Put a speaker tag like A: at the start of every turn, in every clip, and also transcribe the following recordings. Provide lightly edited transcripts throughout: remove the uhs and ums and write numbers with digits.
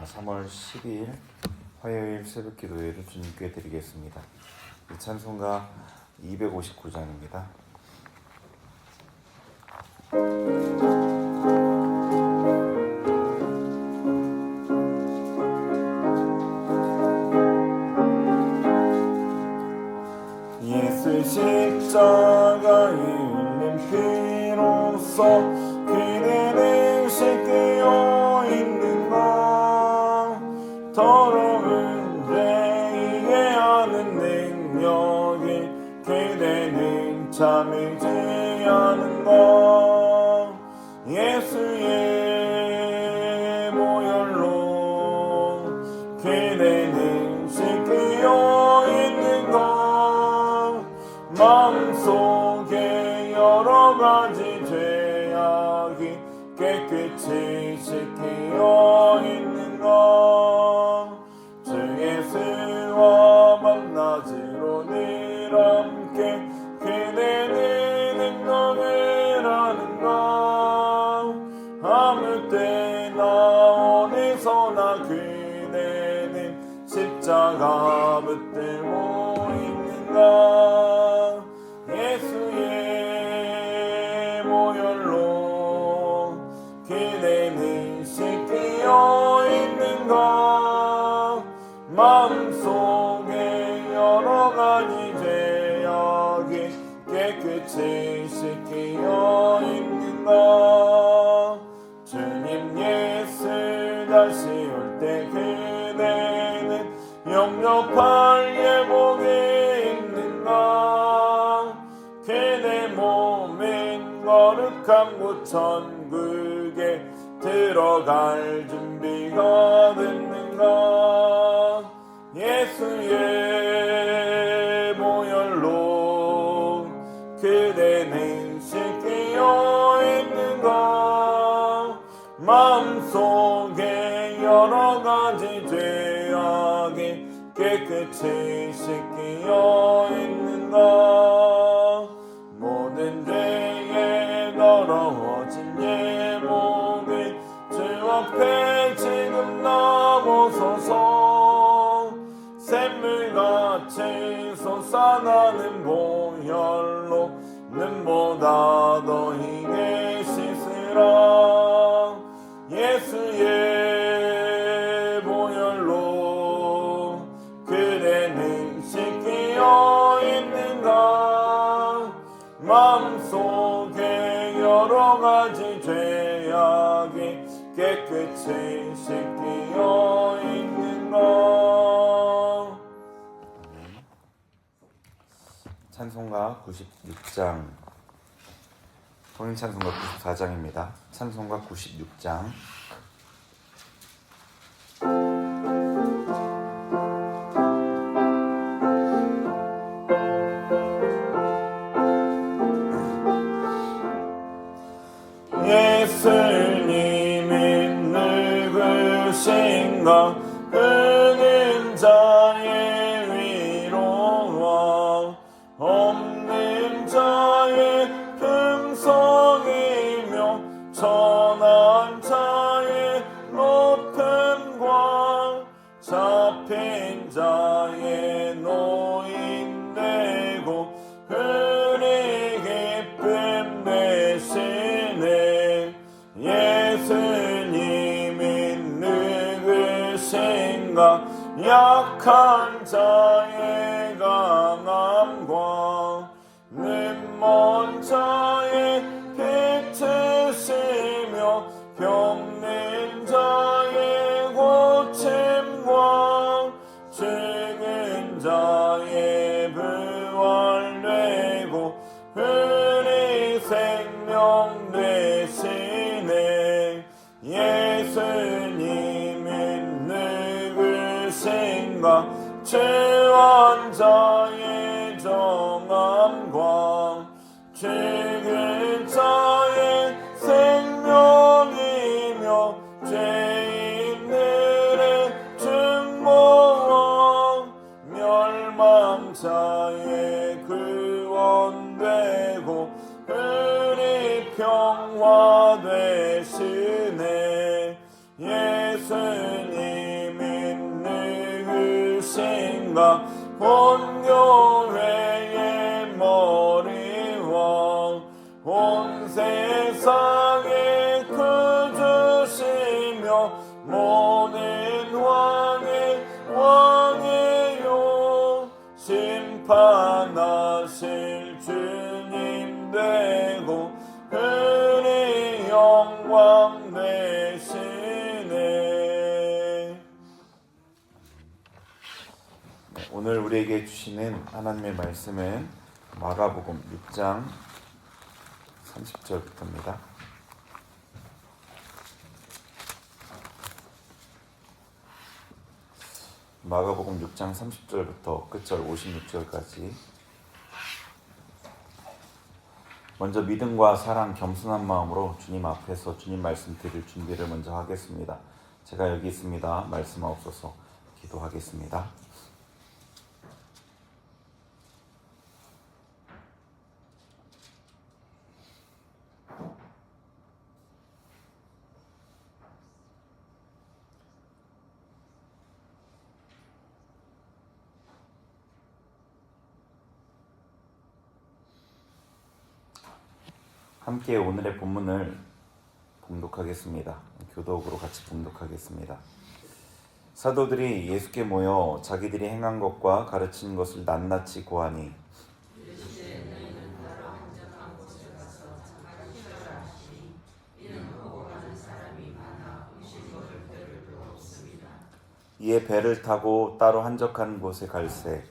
A: 3월 12일 화요일 새벽 기도회를 주님께 드리겠습니다. 이 찬송가 259장입니다. 예수 십자가에 흘린 피로써 그대는 씻겨 있는가. 더러운 죄 이해하는 능력이 그대는 참을지 않은가. 예수의 보혈로 그대는 씻겨 있는가. 마음속에 여러가지 죄악이 깨끗이 씻겨 있는가. 주 예수와 밤낮으로 늘 함께 그대는 행동을 하는가. 아무 때나 어디서나 그대는 십자가 붙들고 있는가. 예수의 보혈로 그대는 씻겨 있는가. 마음속에 여러가지 죄악이 깨끗이 씻겨 있는가. 주님 예수 다시 올 때 그대는 영접할 예복이 있는가. 그대 몸은 거룩한 곳 천국에 들어갈 준비가 됐는가. 예수의 보혈로 그대는 씻겨 있는가. 마음속에 여러가지 죄악이 깨끗이 씻겨 있는가. 모든 죄에 더러워진 예복을 주 앞에 지금 나보소서. 샘물같이 솟아나는 보혈로 눈보다 더 희게 씻으라. 예수의 보혈로 그대는 씻겨 있는가. 마음속에 여러가지 죄악이 깨끗이 씻겨 있는가. 찬송가 96장, 통일찬송가 94장입니다. 찬송가 96장. 예수님이 누구신가. 그는 자의 위로와 없는 자의 풍성이며 천한 자의 높음과 잡힌 자의 노인되고 그리 기쁨 되시네. 예수님이 누구신가. 약한 자의 강함과 눈먼 자의 빛으시며 병든 자의 고침과 죽은 자의 부활되고 그리 생명 되시네. 예수님이 누구신가. 죄한 자의 정함과 죽은 자의 생명이며 죄인들의 중보와 멸망자의 구원되고 그리 평화 되시네. 예수님 영광 본교회의 머리와 온 세상에 그주시며 모든 왕의 왕이요 심판하실 주님 되고 그리 영광 되시네. 오늘 우리에게 주시는 하나님의 말씀은 마가복음 6장 30절부터입니다. 마가복음 6장 30절부터 끝절 56절까지. 먼저 믿음과 사랑, 겸손한 마음으로 주님 앞에서 주님 말씀 드릴 준비를 먼저 하겠습니다. 제가 여기 있습니다. 말씀하옵소서. 기도하겠습니다. 함께 오늘의 본문을 봉독하겠습니다. 교독으로 같이 봉독하겠습니다. 사도들이 예수께 모여 자기들이 행한 것과 가르친 것을 낱낱이 고하니 이에 배를 타고 따로 한적한 곳에 갈새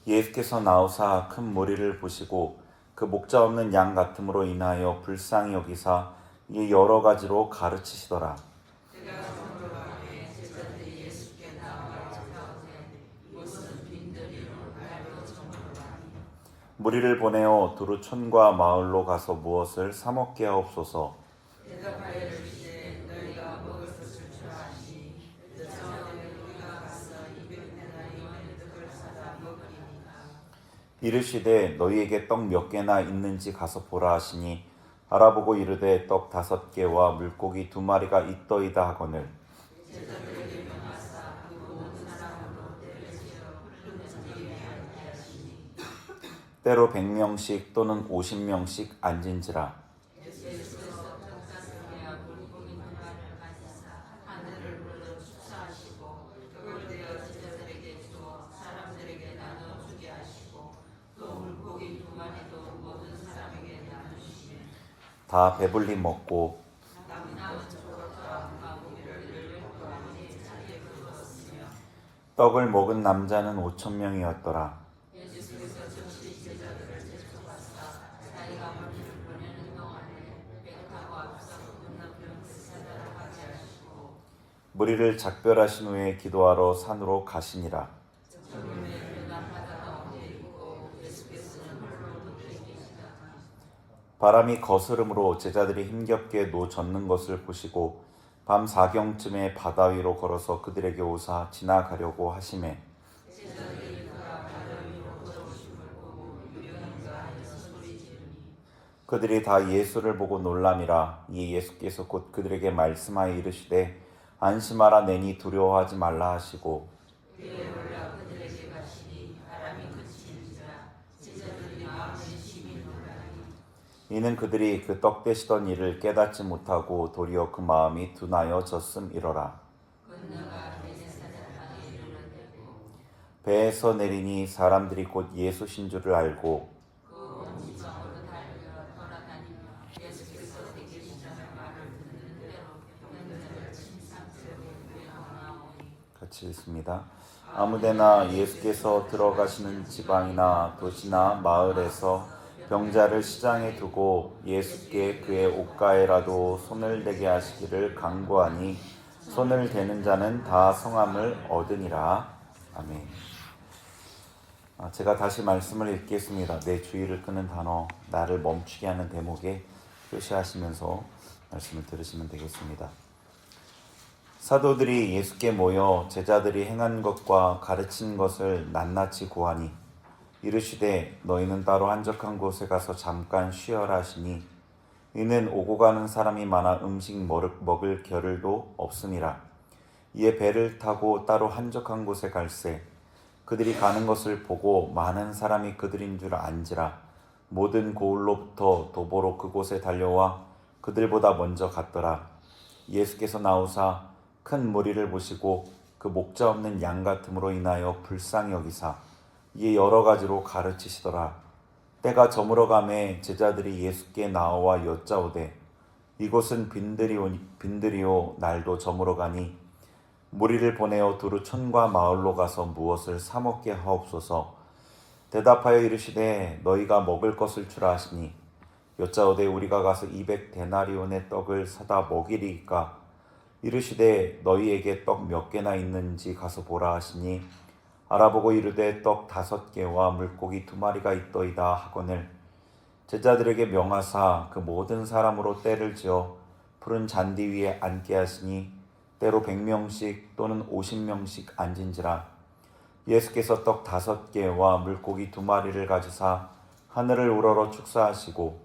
A: 예수께서 나오사 큰 무리를 보시고 그 목자 없는 양 같음으로 인하여 불쌍히 여기사 이 여러 가지로 가르치시더라. 무리를 보내어 두루 촌과 마을로 가서 무엇을 사 먹게 하옵소서. 이르시되 너희에게 떡 몇 개나 있는지 가서 보라 하시니 알아보고 이르되 떡 5개와 물고기 2마리가 있더이다 하거늘 때로 100명씩 또는 50명씩 앉은지라. 다 배불리 먹고 떡을 먹은 남자는 5,000명이었더라. 무리를 작별하신 후에 기도하러 산으로 가시니라. 바람이 거스름으로 제자들이 힘겹게 노 젓는 것을 보시고 밤 4경쯤에 바다 위로 걸어서 그들에게 오사 지나가려고 하시매 그들이 다 예수를 보고 놀람이라. 이 예수께서 곧 그들에게 말씀하여 이르시되 안심하라 내니 두려워하지 말라 하시고 이는 그들이 그 떡 되시던 일을 깨닫지 못하고 도리어 그 마음이 둔하여 졌음이러라. 배에서 내리니 사람들이 곧 예수신 줄을 알고 같이 읽습니다. 아무데나 예수께서 들어가시는 지방이나 도시나 마을에서 병자를 시장에 두고 예수께 그의 옷가에라도 손을 대게 하시기를 간구하니 손을 대는 자는 다 성함을 얻으니라. 아멘. 제가 다시 말씀을 읽겠습니다. 내 주의를 끄는 단어, 나를 멈추게 하는 대목에 표시하시면서 말씀을 들으시면 되겠습니다. 사도들이 예수께 모여 제자들이 행한 것과 가르친 것을 낱낱이 고하니 이르시되 너희는 따로 한적한 곳에 가서 잠깐 쉬어라 하시니 이는 오고 가는 사람이 많아 음식 먹을 겨를도 없음이라. 이에 배를 타고 따로 한적한 곳에 갈새 그들이 가는 것을 보고 많은 사람이 그들인 줄 안지라. 모든 고을로부터 도보로 그곳에 달려와 그들보다 먼저 갔더라. 예수께서 나오사 큰 무리를 보시고 그 목자 없는 양 같음으로 인하여 불쌍히 여기사 이에 여러 가지로 가르치시더라. 때가 저물어 가매 제자들이 예수께 나와 여짜오되 이곳은 빈들이오 날도 저물어 가니 무리를 보내어 두루 촌과 마을로 가서 무엇을 사 먹게 하옵소서. 대답하여 이르시되 너희가 먹을 것을 주라 하시니 여짜오되 우리가 가서 200데나리온의 떡을 사다 먹이리이까. 이르시되 너희에게 떡 몇 개나 있는지 가서 보라 하시니 알아보고 이르되 떡 5개와 물고기 2마리가 있더이다 하거늘 제자들에게 명하사 그 모든 사람으로 때를 지어 푸른 잔디 위에 앉게 하시니 때로 100명씩 또는 50명씩 앉은지라. 예수께서 떡 5개와 물고기 2마리를 가지사 하늘을 우러러 축사하시고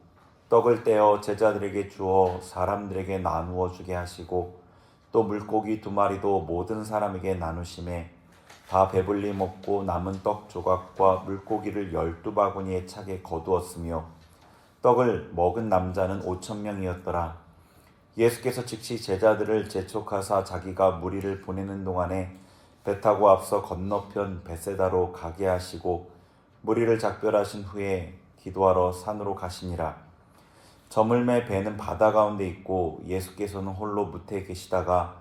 A: 떡을 떼어 제자들에게 주어 사람들에게 나누어 주게 하시고 또 물고기 2마리도 모든 사람에게 나누심에 다 배불리 먹고 남은 떡 조각과 물고기를 12바구니에 차게 거두었으며 떡을 먹은 남자는 5,000명이었더라. 예수께서 즉시 제자들을 재촉하사 자기가 무리를 보내는 동안에 배 타고 앞서 건너편 베세다로 가게 하시고 무리를 작별하신 후에 기도하러 산으로 가시니라. 저물매 배는 바다 가운데 있고 예수께서는 홀로 무태에 계시다가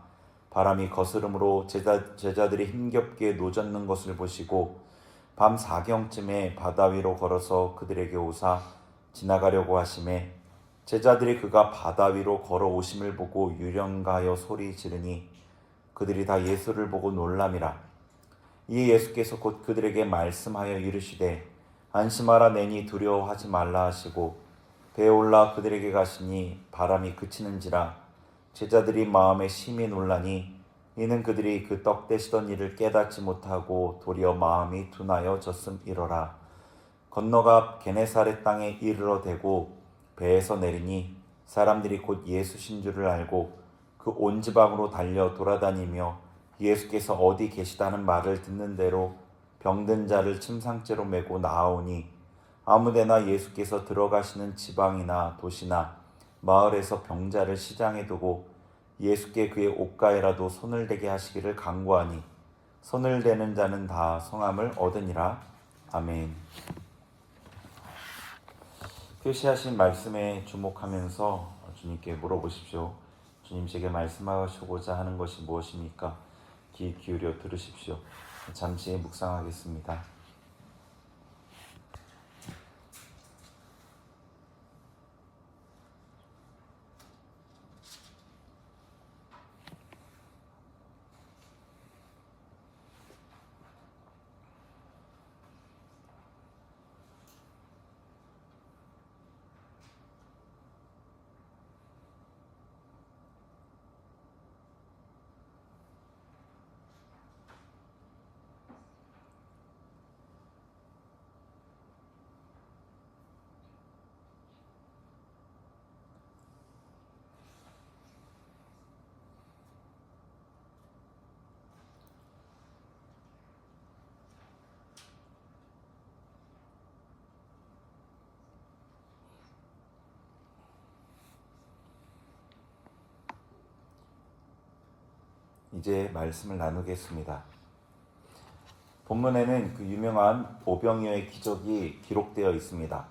A: 바람이 거스름으로 제자들이 힘겹게 노젓는 것을 보시고 밤 4경쯤에 바다 위로 걸어서 그들에게 오사 지나가려고 하심에 제자들이 그가 바다 위로 걸어오심을 보고 유령가여 소리 지르니 그들이 다 예수를 보고 놀람이라. 이에 예수께서 곧 그들에게 말씀하여 이르시되 안심하라 내니 두려워하지 말라 하시고 배에 올라 그들에게 가시니 바람이 그치는지라. 제자들이 마음에 심히 놀라니 이는 그들이 그 떡 떼시던 일을 깨닫지 못하고 도리어 마음이 둔하여 졌음이러라. 건너가 게네사렛 땅에 이르러 대고 배에서 내리니 사람들이 곧 예수신 줄을 알고 그 온 지방으로 달려 돌아다니며 예수께서 어디 계시다는 말을 듣는 대로 병든 자를 침상째로 메고 나아오니 아무데나 예수께서 들어가시는 지방이나 도시나 마을에서 병자를 시장에 두고 예수께 그의 옷가에라도 손을 대게 하시기를 간구하니 손을 대는 자는 다 성함을 얻으니라. 아멘. 표시하신 말씀에 주목하면서 주님께 물어보십시오. 주님 제게 말씀하시고자 하는 것이 무엇입니까? 귀 기울여 들으십시오. 잠시 묵상하겠습니다. 이제 말씀을 나누겠습니다. 본문에는 그 유명한 오병이어의 기적이 기록되어 있습니다.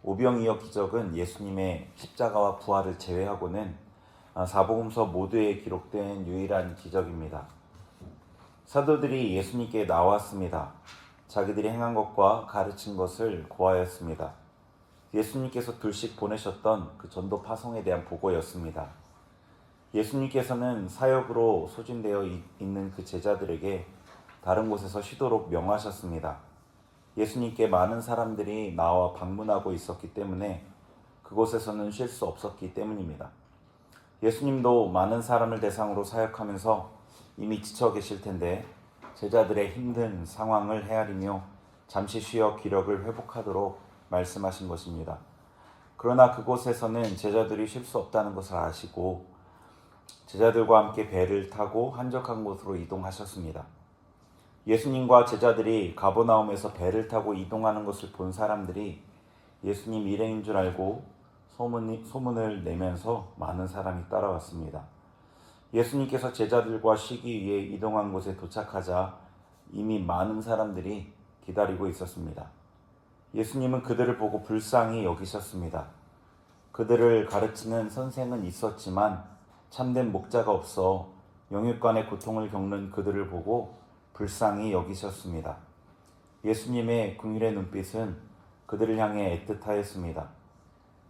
A: 오병이어 기적은 예수님의 십자가와 부활을 제외하고는 사복음서 모두에 기록된 유일한 기적입니다. 사도들이 예수님께 나왔습니다. 자기들이 행한 것과 가르친 것을 고하였습니다. 예수님께서 둘씩 보내셨던 그 전도 파송에 대한 보고였습니다. 예수님께서는 사역으로 소진되어 있는 그 제자들에게 다른 곳에서 쉬도록 명하셨습니다. 예수님께 많은 사람들이 나와 방문하고 있었기 때문에 그곳에서는 쉴 수 없었기 때문입니다. 예수님도 많은 사람을 대상으로 사역하면서 이미 지쳐 계실 텐데 제자들의 힘든 상황을 헤아리며 잠시 쉬어 기력을 회복하도록 말씀하신 것입니다. 그러나 그곳에서는 제자들이 쉴 수 없다는 것을 아시고 제자들과 함께 배를 타고 한적한 곳으로 이동하셨습니다. 예수님과 제자들이 가버나움에서 배를 타고 이동하는 것을 본 사람들이 예수님 일행인 줄 알고 소문을 내면서 많은 사람이 따라왔습니다. 예수님께서 제자들과 쉬기 위해 이동한 곳에 도착하자 이미 많은 사람들이 기다리고 있었습니다. 예수님은 그들을 보고 불쌍히 여기셨습니다. 그들을 가르치는 선생은 있었지만 참된 목자가 없어 영육간의 고통을 겪는 그들을 보고 불쌍히 여기셨습니다. 예수님의 긍휼의 눈빛은 그들을 향해 애틋하였습니다.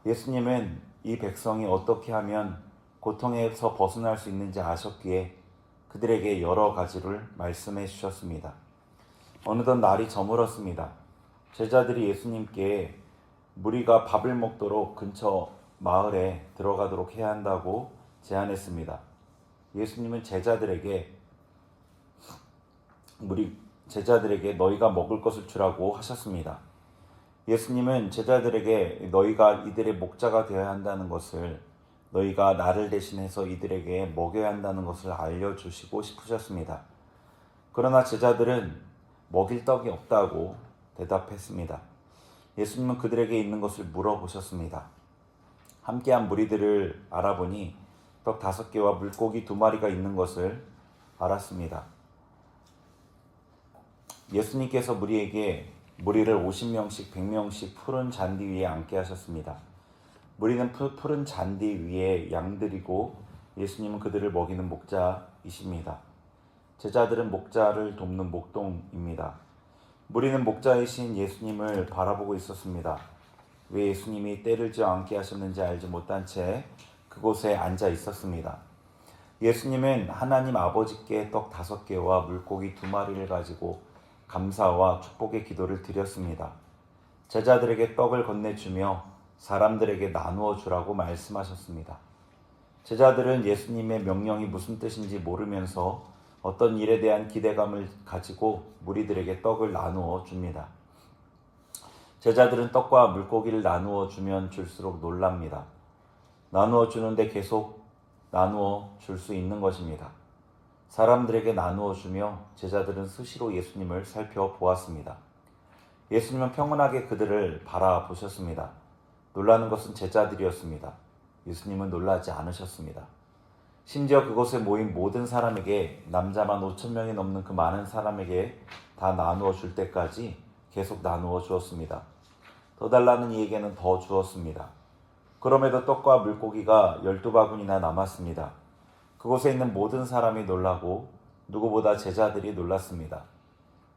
A: 예수님은 이 백성이 어떻게 하면 고통에서 벗어날 수 있는지 아셨기에 그들에게 여러 가지를 말씀해 주셨습니다. 어느덧 날이 저물었습니다. 제자들이 예수님께 무리가 밥을 먹도록 근처 마을에 들어가도록 해야 한다고 제안했습니다. 예수님은 제자들에게 너희가 먹을 것을 주라고 하셨습니다. 예수님은 제자들에게 너희가 이들의 목자가 되어야 한다는 것을, 너희가 나를 대신해서 이들에게 먹여야 한다는 것을 알려주시고 싶으셨습니다. 그러나 제자들은 먹일 떡이 없다고 대답했습니다. 예수님은 그들에게 있는 것을 물어보셨습니다. 함께한 무리들을 알아보니 떡 5개와 물고기 2마리가 있는 것을 알았습니다. 예수님께서 무리를 50명씩 100명씩 푸른 잔디 위에 앉게 하셨습니다. 무리는 푸른 잔디 위에 양들이고 예수님은 그들을 먹이는 목자이십니다. 제자들은 목자를 돕는 목동입니다. 무리는 목자이신 예수님을 바라보고 있었습니다. 왜 예수님이 때를 지어 앉게 하셨는지 알지 못한 채 그곳에 앉아 있었습니다. 예수님은 하나님 아버지께 떡 5개와 물고기 2마리를 가지고 감사와 축복의 기도를 드렸습니다. 제자들에게 떡을 건네주며 사람들에게 나누어 주라고 말씀하셨습니다. 제자들은 예수님의 명령이 무슨 뜻인지 모르면서 어떤 일에 대한 기대감을 가지고 무리들에게 떡을 나누어 줍니다. 제자들은 떡과 물고기를 나누어 주면 줄수록 놀랍니다. 나누어 주는데 계속 나누어 줄 수 있는 것입니다. 사람들에게 나누어 주며 제자들은 수시로 예수님을 살펴보았습니다. 예수님은 평온하게 그들을 바라보셨습니다. 놀라는 것은 제자들이었습니다. 예수님은 놀라지 않으셨습니다. 심지어 그곳에 모인 모든 사람에게, 남자만 5,000명이 넘는 그 많은 사람에게 다 나누어 줄 때까지 계속 나누어 주었습니다. 더 달라는 이에게는 더 주었습니다. 그럼에도 떡과 물고기가 12바구니나 남았습니다. 그곳에 있는 모든 사람이 놀라고 누구보다 제자들이 놀랐습니다.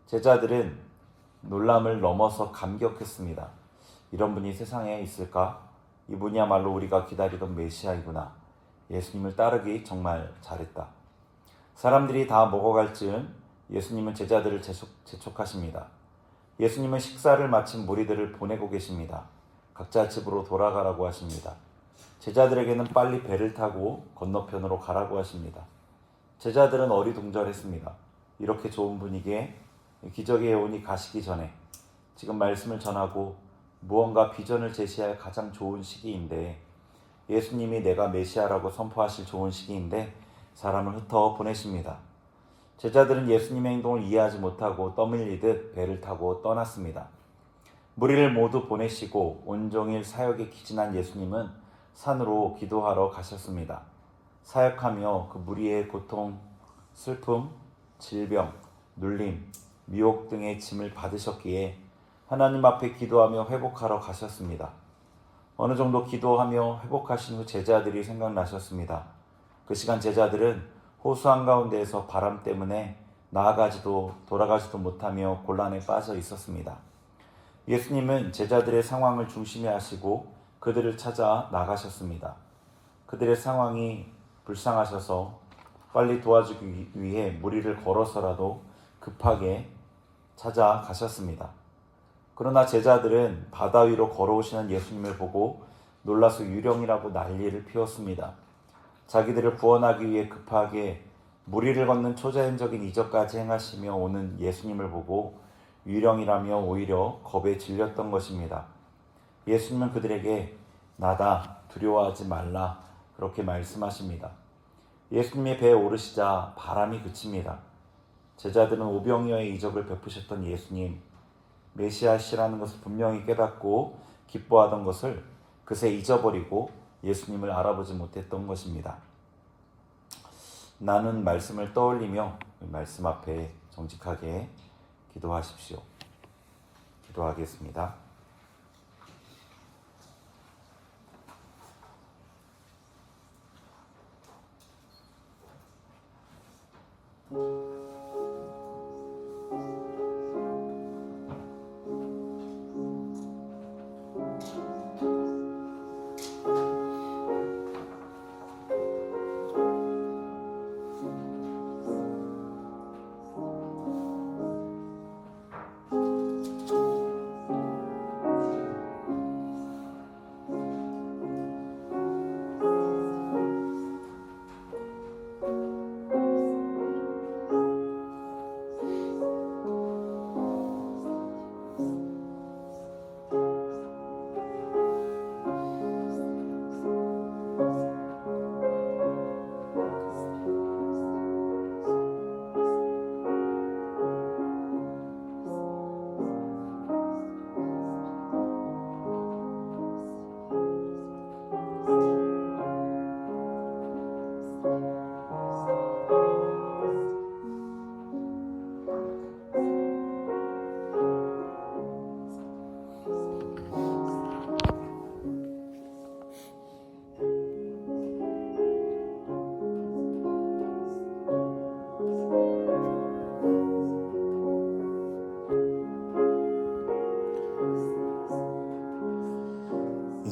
A: 제자들은 놀람을 넘어서 감격했습니다. 이런 분이 세상에 있을까? 이분이야말로 우리가 기다리던 메시아이구나. 예수님을 따르기 정말 잘했다. 사람들이 다 먹어갈 즈음 예수님은 제자들을 재촉하십니다. 예수님은 식사를 마친 무리들을 보내고 계십니다. 각자 집으로 돌아가라고 하십니다. 제자들에게는 빨리 배를 타고 건너편으로 가라고 하십니다. 제자들은 어리둥절했습니다. 이렇게 좋은 분위기에 기적의 예언이 가시기 전에 지금 말씀을 전하고 무언가 비전을 제시할 가장 좋은 시기인데, 예수님이 내가 메시아라고 선포하실 좋은 시기인데 사람을 흩어 보내십니다. 제자들은 예수님의 행동을 이해하지 못하고 떠밀리듯 배를 타고 떠났습니다. 무리를 모두 보내시고 온종일 사역에 기진한 예수님은 산으로 기도하러 가셨습니다. 사역하며 그 무리의 고통, 슬픔, 질병, 눌림, 미혹 등의 짐을 받으셨기에 하나님 앞에 기도하며 회복하러 가셨습니다. 어느 정도 기도하며 회복하신 후 제자들이 생각나셨습니다. 그 시간 제자들은 호수 한가운데에서 바람 때문에 나아가지도 돌아가지도 못하며 곤란에 빠져 있었습니다. 예수님은 제자들의 상황을 중심에 하시고 그들을 찾아 나가셨습니다. 그들의 상황이 불쌍하셔서 빨리 도와주기 위해 무리를 걸어서라도 급하게 찾아가셨습니다. 그러나 제자들은 바다 위로 걸어오시는 예수님을 보고 놀라서 유령이라고 난리를 피웠습니다. 자기들을 구원하기 위해 급하게 무리를 걷는 초자연적인 이적까지 행하시며 오는 예수님을 보고 유령이라며 오히려 겁에 질렸던 것입니다. 예수님은 그들에게 나다, 두려워하지 말라 그렇게 말씀하십니다. 예수님의 배에 오르시자 바람이 그칩니다. 제자들은 오병이어의 이적을 베푸셨던 예수님, 메시아시라는 것을 분명히 깨닫고 기뻐하던 것을 그새 잊어버리고 예수님을 알아보지 못했던 것입니다. 나는 말씀을 떠올리며 말씀 앞에 정직하게 기도하십시오. 기도하겠습니다.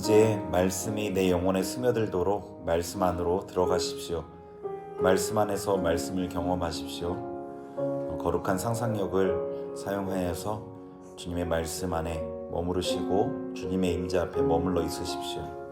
A: 이제 말씀이 내 영혼에 스며들도록 말씀 안으로 들어가십시오. 말씀 안에서 말씀을 경험하십시오. 거룩한 상상력을 사용하여서 주님의 말씀 안에 머무르시고 주님의 임재 앞에 머물러 있으십시오.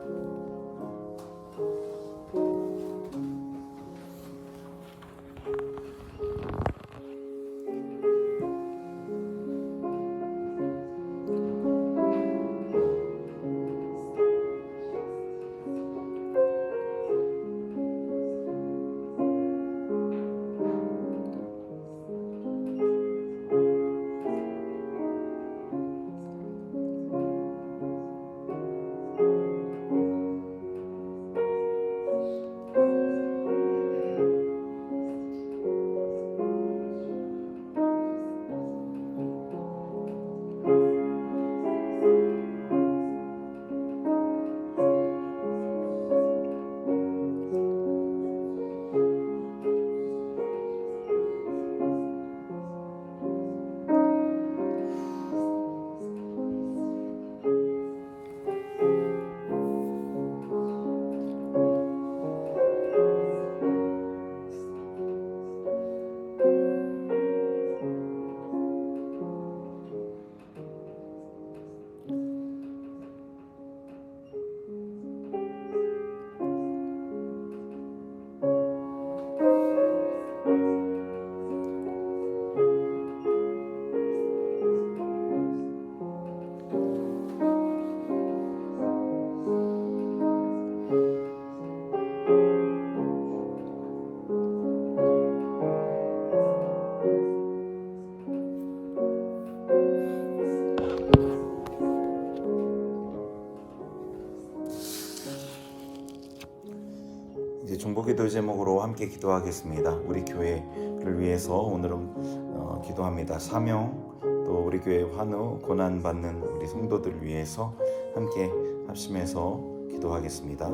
A: 이제 중보기도 제목으로 함께 기도하겠습니다. 우리 교회를 위해서 오늘은 기도합니다. 사명, 또 우리 교회 환우 고난받는 우리 성도들 위해서 함께 합심해서 기도하겠습니다.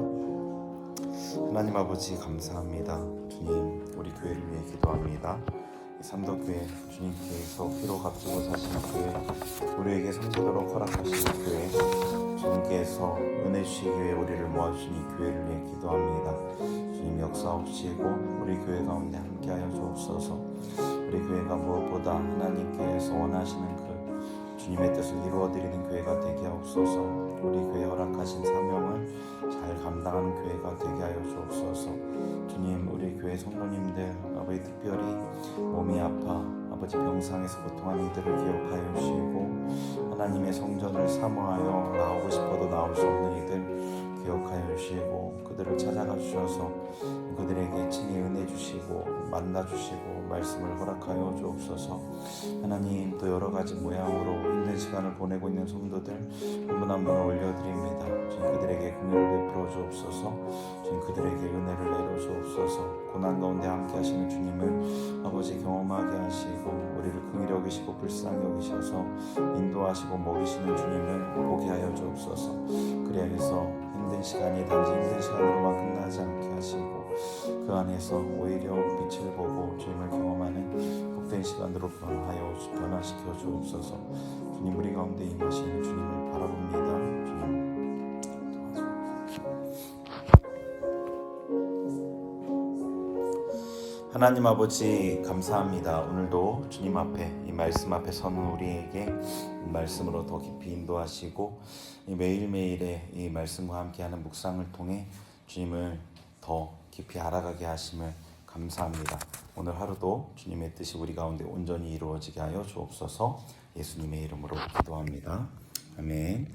A: 하나님 아버지 감사합니다. 주님, 우리 교회를 위해 기도합니다. 삼덕교회 주님께서 피로 값주고 사시는 교회, 우리에게 섬기도록 허락하시는 교회, 주님께서 은혜 주시기 위해 우리를 모아주신 이 교회를 위해 기도합니다. 주님 역사하시고 우리 교회 가운데 함께하여 주옵소서. 우리 교회가 무엇보다 하나님께서 원하시는 그 주님의 뜻을 이루어드리는 교회가 되게 하옵소서. 우리 교회 허락하신 사명을 잘 감당하는 교회가 되게 하여 주옵소서. 주님, 우리 교회 성도님들 아버지 특별히 몸이 아파 아버지 병상에서 고통하는 이들을 기억하여 주시고 하나님의 성전을 사모하여 나오고 싶어도 나올 수 없는 이들 기억하여 주시고 그들을 찾아가 주셔서 그들에게 친히 은혜 주시고 만나 주시고 말씀을 허락하여 주옵소서. 하나님 또 여러 가지 모양으로 힘든 시간을 보내고 있는 성도들 한 분 한 분을 올려드립니다. 주님 그들에게 긍휼을 베풀어 주옵소서. 주님 그들에게 은혜를 내려 주옵소서. 고난 가운데 함께 하시는 주님을 아버지 경험하게 하시고 우리를 긍휼히 여기시고 불쌍히 여기셔서 인도하시고 먹이시는 주님을 보게 하여 주옵소서. 그리하여서 힘든 시간이 단지 힘든 시간으로만 끝나지 않게 하시고 그 안에서 오히려 빛을 보고 주님을 경험하는 복된 시간으로 변화시켜 주옵소서. 주님 우리 가운데 임하시는 주님을 바라봅니다. 주님 하나님 아버지 감사합니다. 오늘도 주님 앞에 이 말씀 앞에 서는 우리에게 이 말씀으로 더 깊이 인도하시고 이 매일매일의 이 말씀과 함께하는 묵상을 통해 주님을 더 깊이 알아가게 하심을 감사합니다. 오늘 하루도 주님의 뜻이 우리 가운데 온전히 이루어지게 하여 주옵소서. 예수님의 이름으로 기도합니다. 아멘.